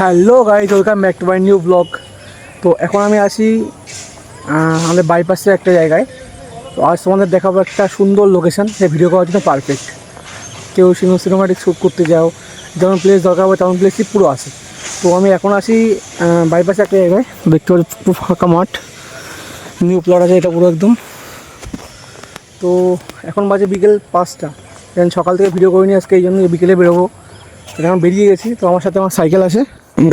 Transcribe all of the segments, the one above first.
Hello guys, welcome back to my new blog. তো এখন আমি আছি আমাদের বাইপাসের একটা জায়গায়। তো আজ তোমাদের দেখাবো একটা সুন্দর লোকেশান, সে ভিডিও করার জন্য পারফেক্ট। কেউ সিনেমাটিক শ্যুট করতে যাও, যেমন প্লেস দরকার হবে তেমন প্লেসই পুরো আছে। তো আমি এখন আছি বাইপাসে একটা জায়গায়, দেখতে পাচ্ছি পুরো ফাঁকা মাঠ, নিউ প্লট আছে এটা পুরো একদম। তো এখন বাজে বিকেল 5টা, কারণ সকাল থেকে ভিডিও করিনি আজকে, এই জন্য বিকেলে বেরোবো। এখন বেরিয়ে গেছি। তো আমার সাথে আমার সাইকেল আছে।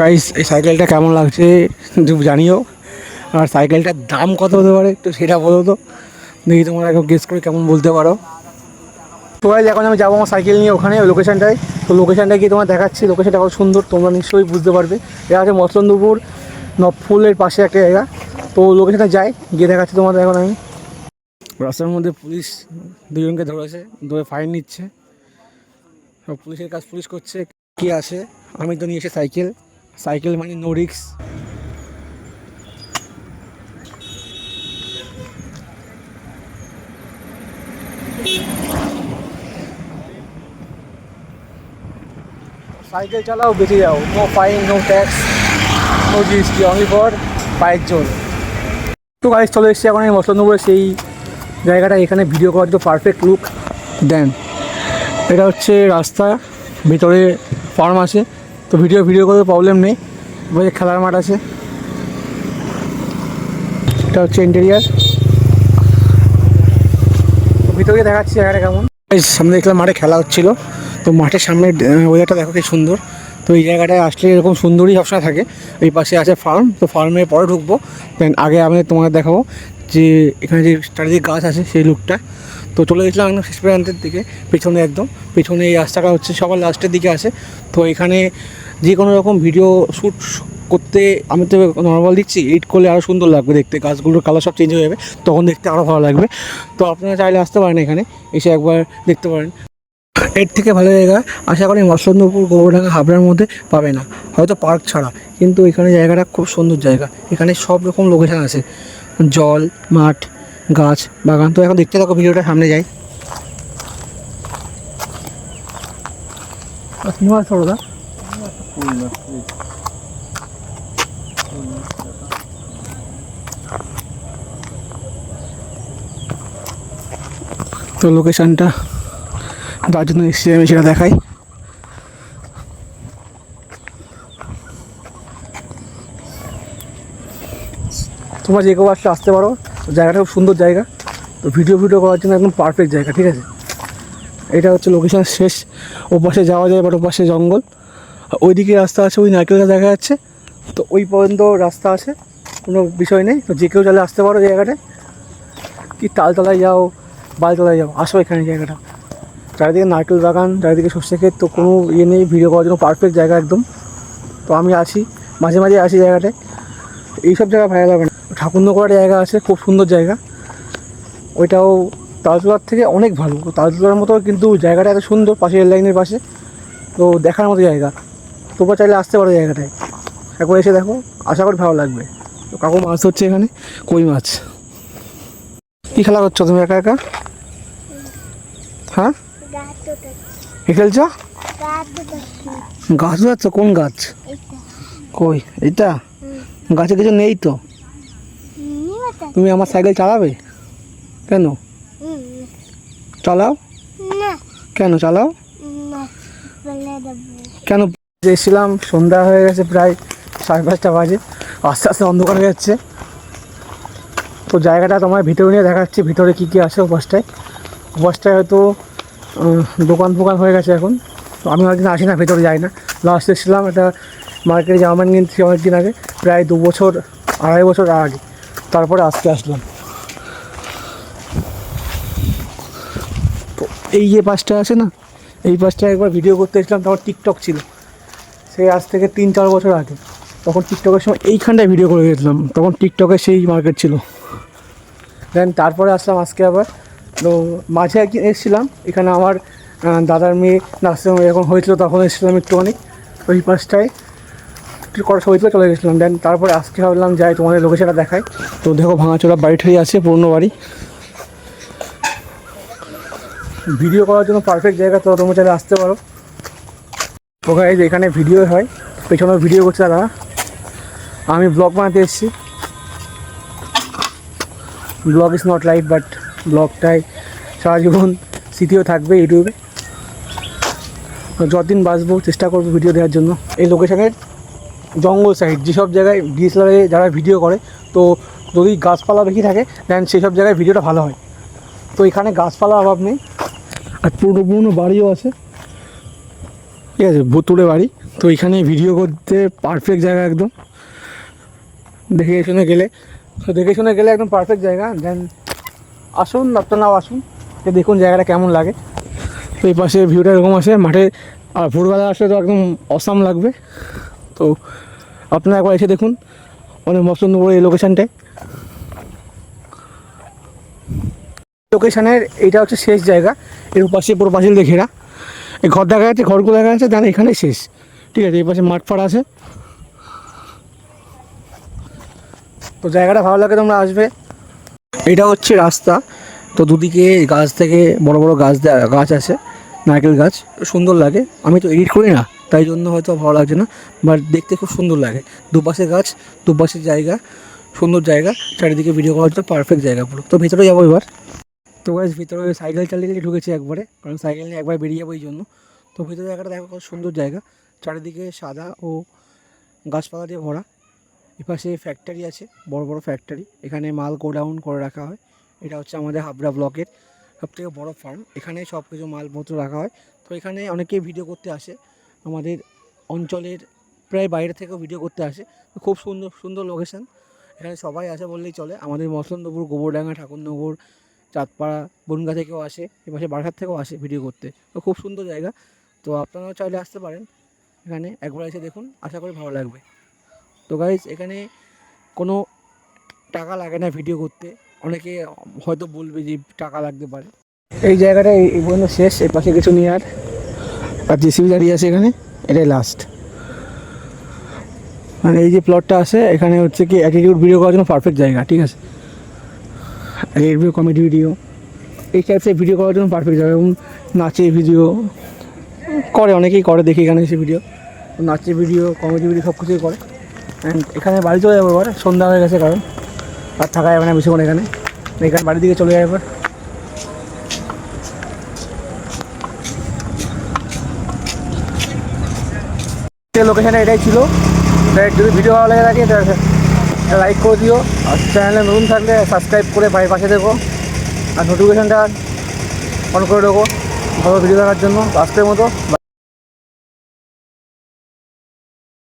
গাইস, এই সাইকেলটা কেমন লাগছে জানিও, আর সাইকেলটার দাম কত হতে পারে তো সেটা বলো তো, দেখি তোমরা এখন গেস করে কেমন বলতে পারো। তো গাইস, এখন আমি যাবো আমার সাইকেল নিয়ে ওখানে, ওই লোকেশানটায়। তো লোকেশানটা গিয়ে তোমার দেখাচ্ছি, লোকেশানটা কত সুন্দর তোমরা নিশ্চয়ই বুঝতে পারবে। এটা আছে মসলন্দপুর নবফুলের পাশে একটা জায়গা। তো লোকেশানটা যাই, গিয়ে দেখাচ্ছি তোমাদের। এখন আমি রাস্তার মধ্যে পুলিশ দুজনকে ধরেছে, ধরে ফাইন নিচ্ছে। পুলিশের কাজ পুলিশ করছে, কি আছে। আমি তো নিয়ে এসে সাইকেল, সাইকেল মানে নো রিক্স। সাইকেল চালাও, বেঁচে যাও, no fine, no tax, no GST, only for bike zone. তো গাড়ি চলে এসেছি এখন এই মসলন্দপুরে সেই জায়গাটা। এখানে ভিডিও করার তো পারফেক্ট লুক দেন। এটা হচ্ছে রাস্তা, ভিতরে ফার্ম আছে। তো ভিডিও করতে প্রবলেম নেই। বলে খেলার মাঠ আছে, এটা হচ্ছে ইন্টেরিয়ার। ভিতরে দেখাচ্ছি জায়গাটা কেমন। সামনে দেখলাম মাঠে খেলা হচ্ছিলো। তো মাঠের সামনে ওয়েদারটা দেখো কি সুন্দর। তো এই জায়গাটায় আসলে এরকম সুন্দরই সবসময় থাকে। এই পাশে আছে ফার্ম, তো ফার্মের পরে ঢুকবো। দেন আগে আমি তোমাদের দেখাবো যে এখানে যে চারিদিকে গাছ আছে সেই লুকটা। তো চলে গেছিলাম একদম শেষ প্রান্তের দিকে, পেছনে একদম পেছনে এই রাস্তাটা হচ্ছে সবার লাস্টের দিকে আছে। তো এখানে যে কোনো রকম ভিডিও শ্যুট করতে আমি তো নর্মাল দিচ্ছি, এডিট করলে আরও সুন্দর লাগবে দেখতে, গাছগুলোর কালার সব চেঞ্জ হয়ে যাবে, তখন দেখতে আরও ভালো লাগবে। তো আপনারা চাইলে আসতে পারেন, এখানে এসে একবার দেখতে পারেন। এর থেকে ভালো জায়গা আশা করি মসলন্দপুর গোবরডাঙ্গা হাবড়ার মধ্যে পাবে না, হয়তো পার্ক ছাড়া। কিন্তু এখানে জায়গাটা খুব সুন্দর জায়গা, এখানে সব রকম লোকেশান আছে, জল, মাঠ, গাছ, বাগান। তো এখন দেখতে থাকো, ভিডিওটা সামনে যাই। তো লোকেশানটা তার জন্য এসে আমি সেটা দেখাই। তোমরা যে কেউ আসতে পারো, জায়গাটা খুব সুন্দর জায়গা। তো ভিডিও করার জন্য একদম পারফেক্ট জায়গা, ঠিক আছে। এটা হচ্ছে লোকেশান শেষ, ওপাশে যাওয়া যায়, বাট ওপাশে জঙ্গল। ওইদিকে রাস্তা আছে, ওই নারকেল গাছ দেখা যাচ্ছে। তো ওই পর্যন্ত রাস্তা আছে, কোনো বিষয় নেই। তো যে কেউ চাইলে আসতে পারো জায়গাটায়। কি তালতলায় যাও, বালতলায় যাও, আসো এখানে জায়গাটা। চারিদিকে নারকেল বাগান, চারিদিকে সর্ষে ক্ষেত, তো কোনো ইয়ে নেই, ভিডিও করার জন্য পারফেক্ট জায়গা একদম। তো আমি আছি, মাঝে মাঝে আসি জায়গাটায়। এইসব জায়গা ভালো লাগে না। ঠাকুরনগরের জায়গা আছে, খুব সুন্দর জায়গা, ওইটাও তালতলার থেকে অনেক ভালো। তালতলার মতো কিন্তু জায়গাটা এত সুন্দর, পাশে রেল লাইনের পাশে, তো দেখার মতো জায়গা। তোমরা চাইলে আসতে পারো জায়গাটায়, একবার এসে দেখো, আশা করি ভালো লাগবে। তো কাকু মাছ হচ্ছে এখানে, কই মাছ। কী খেলা করছো তুমি একা একা? হ্যাঁ, কি খেলছো? গাছ যাচ্ছ? কোন গাছ? কই এইটা? গাছে কিছু নেই তো। তুমি আমার সাইকেল চালাবে? কেন চালাও? কেন চালাও? কেন? এসেছিলাম, সন্ধ্যা হয়ে গেছে, প্রায় 5:30 বাজে, আস্তে আস্তে অন্ধকার হয়ে যাচ্ছে। তো জায়গাটা তোমার ভিতরে নিয়ে দেখাচ্ছি, ভিতরে কী কী আছে। ওপাশটায় হয়তো দোকান ফোকান হয়ে গেছে এখন। তো আমি অনেকদিন আসি না, ভেতরে যাই না। লাস্ট এসেছিলাম একটা মার্কেটে জামা প্যান্ট কিনছি অনেকদিন আগে, প্রায় 2 বছর 2.5 বছর আগে, তারপরে আজকে আসলাম। তো এই যে পাশটা আছে না, এই পাশটা একবার ভিডিও করতে এসেছিলাম, তখন টিকটক ছিল, সেই আজ থেকে 3-4 বছর আগে। তখন টিকটকের সময় এইখানটায় ভিডিও করে গেছিলাম, তখন টিকটকের সেই মার্কেট ছিল। দেন তারপরে আসলাম আজকে আবার। তো মাঝে একদিন এসেছিলাম, এখানে আমার দাদার মেয়ে নার্সিংহোমে যখন হয়েছিল তখন এসেছিলাম একটুখানি, ওই পাশটায় একটু করা ছবি তুলে চলে গেছিলাম। দেন তারপরে আজকে ভাবলাম যাই, তোমাদের লোকেশনটা দেখাই। তো দেখো, ভাঙাচোরা বাড়ি ঠাড়ি আছে, পুরনো বাড়ি। ভিডিও করার জন্য পারফেক্ট জায়গা, তো তোমরা চাইলে আসতে পারো। তো গাইস, এখানে ভিডিও হয়, পেছনে ভিডিও করছে তারা, আমি ব্লগ বানাতে এসেছি। Blog is not life, but ব্লগটাই সারা জীবন স্মৃতিও থাকবে ইউটিউবে। যতদিন বাঁচবো চেষ্টা করবো ভিডিও দেওয়ার জন্য। এই লোকেশানের জঙ্গল সাইড, যেসব জায়গায় ডিএসএলআরে যারা ভিডিও করে, তো যদি গাছপালা বেশি থাকে দেন সেই সব জায়গায় ভিডিওটা ভালো হয়। তো এখানে গাছপালার অভাব নেই, আর পুরনো পুরনো বাড়িও আছে, ঠিক আছে, ভুতুড়ে বাড়ি। তো এখানে ভিডিও করতে পারফেক্ট জায়গা একদম, দেখে শুনে গেলে একদম পারফেক্ট জায়গা। দেন আসুন, আপনারাও আসুন, দেখুন জায়গাটা কেমন লাগে। তো এই পাশে ভিউটা এরকম আসে মাঠে, আর ভোরবেলা আসলে তো একদম অসাম লাগবে। তো আপনারা একবার এসে দেখুন, অনেক পছন্দ করে এই লোকেশানটায়। লোকেশানের এইটা হচ্ছে শেষ জায়গা, এর পাশে পুরো পাঁচিল দিয়ে ঘেরা, এই ঘর দেখা যাচ্ছে, ঘরগুলো দেখা যাচ্ছে, দেন এখানেই শেষ, ঠিক আছে। এই পাশে মাঠ ফাট আছে। তো জায়গাটা ভালো লাগে, তোমরা আসবে। এটা হচ্ছে রাস্তা, তো দুদিকে গাছ থেকে বড় বড় গাছ আছে, নারকেল গাছ, সুন্দর লাগে। আমি তো এডিট করি না, তাই জন্য হয়তো ভালো লাগছে না, বাট দেখতে খুব সুন্দর লাগে। দুপাশে গাছ, দুপাশে জায়গা, সুন্দর জায়গা, চারিদিকে ভিডিও করার জন্য পারফেক্ট জায়গা পুরো। তো ভিতরে যাবো এবার। তো গাছ ভিতরে সাইকেল চালিয়ে ঢুকেছি একবারে, কারণ সাইকেল নিয়ে একবার বেরিয়ে যাবো এই জন্য। তো ভিতরে জায়গাটা দেখো কত সুন্দর জায়গা, চারিদিকে সাদা ও গাছপালা দিয়ে ভরা। এপাশে ফ্যাক্টরি আছে, বড় বড় ফ্যাক্টরি, এখানে মাল গোডাউন করে রাখা হয়। এটা হচ্ছে আমাদের হাবড়া ব্লকের সবথেকে বড় ফার্ম, এখানে সব কিছু মালপত্র রাখা হয়। তো এখানে অনেকেই ভিডিও করতে আসে, আমাদের অঞ্চলের প্রায় বাইরে থেকেও ভিডিও করতে আসে। খুব সুন্দর সুন্দর লোকেশান, এখানে সবাই আসে বললেই চলে। আমাদের মসলন্দপুর, গোবরডাঙ্গা, ঠাকুরনগর, চাঁদপাড়া, বনগা থেকেও আসে, এপাশে বারাসাত থেকেও আসে ভিডিও করতে। তো খুব সুন্দর জায়গা, তো আপনারাও চাইলে আসতে পারেন এখানে, একবার এসে দেখুন, আশা করি ভালো লাগবে। তো গাইজ এখানে কোনো টাকা লাগে না ভিডিও করতে, অনেকে হয়তো বলবে যে টাকা লাগতে পারে। এই জায়গাটা এই পর্যন্ত শেষ, এই পাশে কিছু নিয়ে আর জেসিবি দাঁড়িয়ে আছে এখানে, এটাই লাস্ট। মানে এই যে প্লটটা আছে এখানে হচ্ছে কি অ্যাটিটিউড ভিডিও করার জন্য পারফেক্ট জায়গা, ঠিক আছে। রিভিউ, কমেডি ভিডিও, এই টাইপসের ভিডিও করার জন্য পারফেক্ট জায়গা। এবং নাচের ভিডিও করে, অনেকেই করে, দেখি এখানে এসে ভিডিও, নাচের ভিডিও, কমেডি ভিডিও সব কিছুই করে। অ্যান্ড এখানে বাড়ি চলে যাবো এবার, সন্ধ্যা হয়ে গেছে, কারণ আর থাকা যাবে না বেশিক্ষণ এখানে। বাড়ির দিকে চলে যাবে এবার। লোকেশানটা এটাই ছিল। যদি ভিডিও ভালো লাগে থাকে লাইক করে দিও, আর চ্যানেলে নতুন থাকলে সাবস্ক্রাইব করে পাশে দেখো, আর নোটিফিকেশানটা অন করে রাখো ভালো ভিডিও দেখার জন্য। আজকের মতো।